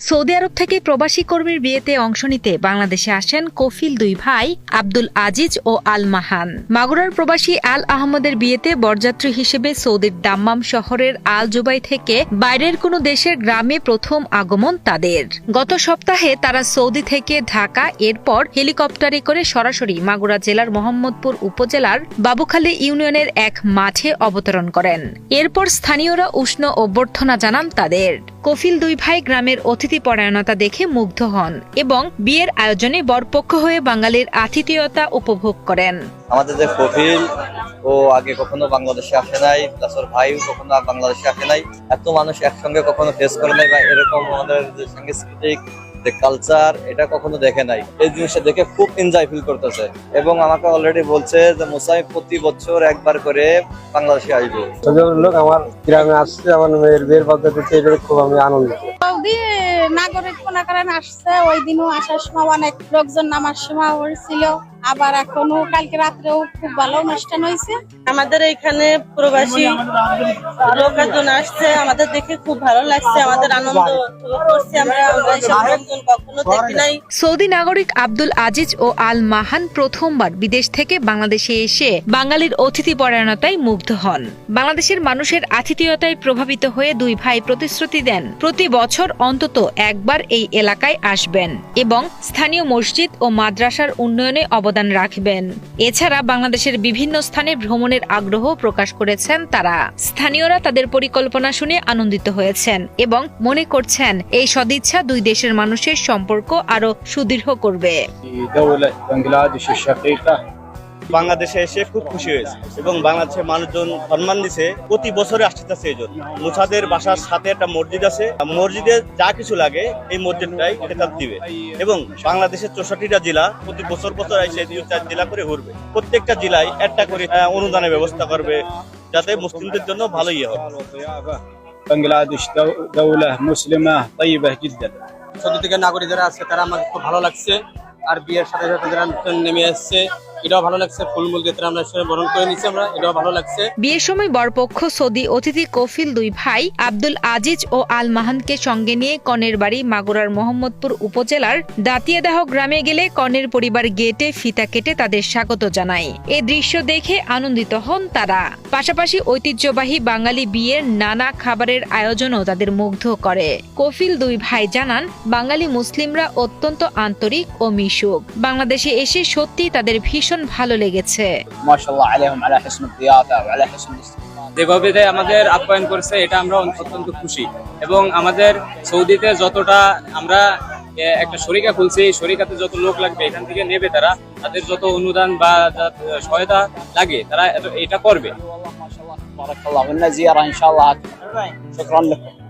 Saudi আরব থেকে প্রবাসী কর্মীর বিয়েতে অংশ নিতে বাংলাদেশে আসেন কফিল দুই ভাই আব্দুল আজিজ ও আল মাহান। মাগুরার প্রবাসী আল আহমদের বিয়েতে বরযাত্রী হিসেবে সৌদির দাম্মাম শহরের আল জুবাই থেকে বাইরের কোনো দেশের গ্রামে প্রথম আগমন তাদের। গত সপ্তাহে তারা সৌদি থেকে ঢাকা, এরপর হেলিকপ্টারে করে সরাসরি মাগুরা জেলার মোহাম্মদপুর উপজেলার বাবুখালী ইউনিয়নের এক মাঠে অবতরণ করেন। এরপর স্থানীয়রা উষ্ণ অভ্যর্থনা জানান তাদের। কফিল দুই ভাই গ্রামের অতিথি পরায়ণতা দেখে মুগ্ধ হন এবং বিয়ের আয়োজনে বরপক্ষ হয়ে বাঙালির আতিথেয়তা উপভোগ করেন। আমাদের যে কফিল, ও আগে কখনো বাংলাদেশে আসে নাই, প্লাস ওর ভাইও কখনো বাংলাদেশে আসে নাই। এত মানুষ একসঙ্গে কখনো ফেস করে নাই, বা এরকম আমাদের যে সাংস্কৃতিক যে কালচার, এটা কখনো দেখে নাই। এই জিনিসটা দেখে খুব এনজয় ফিল করতেছে এবং আমাকে অলরেডি বলছে যে মুসাই প্রতি বছর একবার করে বাংলাদেশে আসবে। লোক আমার গ্রামে আসছে, আমার মেয়ের বিয়ের পদ্ধতিতে খুব আমি আনন্দিত। নাগরিক মনে করেন আসছে, ওই দিনও আসার সময় অনেক লোকজন নামার সময় ছিল, আবার এখনো কালকে রাত্রেও খুব ভালো অনুষ্ঠান হয়েছে। আমাদের এখানে প্রবাসী লোকজন আসছে, আমাদের দেখে খুব ভালো লাগছে, আমাদের আনন্দ করছি। আমরা এসব লোকজন কখনো দেখি নাই। সৌদি নাগরিক আব্দুল আজিজ ও আল মাহান প্রথমবার বিদেশ থেকে বাংলাদেশে এসে বাঙালির অতিথি পরায়ণতায় মুগ্ধ হন। বাংলাদেশের মানুষের আতিথেয়তায় প্রভাবিত হয়ে দুই ভাই প্রতিশ্রুতি দেন প্রতি বছর অন্তত একবার এই এলাকায় আসবেন এবং স্থানীয় মসজিদ ও মাদ্রাসার উন্নয়নে অবদান রাখবেন। এছাড়া বাংলাদেশের বিভিন্ন স্থানে ভ্রমণের আগ্রহ প্রকাশ করেছেন তারা। স্থানীয়রা তাদের পরিকল্পনা শুনে আনন্দিত হয়েছেন এবং মনে করছেন এই সদিচ্ছা দুই দেশের মানুষের সম্পর্ক আরো সুদৃঢ় করবে। বাংলাদেশে এসে খুব খুশি হয়েছে এবং বাংলাদেশের মানুষজন সম্মান দিছে, প্রতি বছরে আসতেছে। এই জন্য মুসাদের বাসার সাথে একটা মসজিদ আছে, মসজিদে যা কিছু লাগে এই মসজিদটাই খেতাব দিবে এবং বাংলাদেশের 64টা জেলা প্রতি বছর এসে 2-4 জেলা করে ঘুরবে। প্রত্যেকটা জেলায় একটা করে অনুদানের ব্যবস্থা করবে, যাতে মুসলিমদের জন্য ভালো ইয়ে হবে। বাংলাদেশ দৌলা মুসলিমা তাইয়্যিবা জিদ্দান। সৌদি থেকে নাগরিক যারা আছে তারা আমাকে খুব ভালো লাগছে, আর বিয়ের সাথে সাথে যারা নেমে আসছে এটাও ভালো লাগছে। ফুলমূল দিয়ে আমরা বরণ করে নিচ্ছি, আমরা এটাও ভালো লাগছে। বিয়ের সময় বরপক্ষ সৌদি অতিথি কফিল দুই ভাই আব্দুল আজিজ ও আল মাহানকে সঙ্গে নিয়ে কনের বাড়ি মাগুরার মোহাম্মদপুর উপজেলার দাতিয়াদাহ গ্রামে গেলে কনের পরিবার গেটে ফিতা কেটে তাদের স্বাগত জানায়। এই দৃশ্য দেখে আনন্দিত হন তারা। পাশাপাশি ঐতিহ্যবাহী বাঙালি বিয়ের নানা খাবারের আয়োজনও তাদের মুগ্ধ করে। কফিল দুই ভাই জানান, বাঙালি মুসলিমরা অত্যন্ত আন্তরিক ও মিশুক। বাংলাদেশে এসে সত্যি তাদের ভীষণ ভালো লেগেছে। মাশাআল্লাহ আলাইহিম আলা হুসনুদ দিয়াফা ওয়া আলা হুসনুল ইসতিকবাল। যেভাবে আমাদের আপ্যায়ন করেছে এটা আমরা অত্যন্ত খুশি এবং আমাদের সৌদিতে যতটা আমরা একটা শরিকা খুলছি, শরিকাতে যত লোক লাগবে এখান থেকে নেবে, তারা তাদের যত অনুদান বা সহায়তা লাগে তারা এটা করবে। বারাকাল্লাহু ওয়া জিয়ারা ইনশাআল্লাহ। শুকরান লাকুম।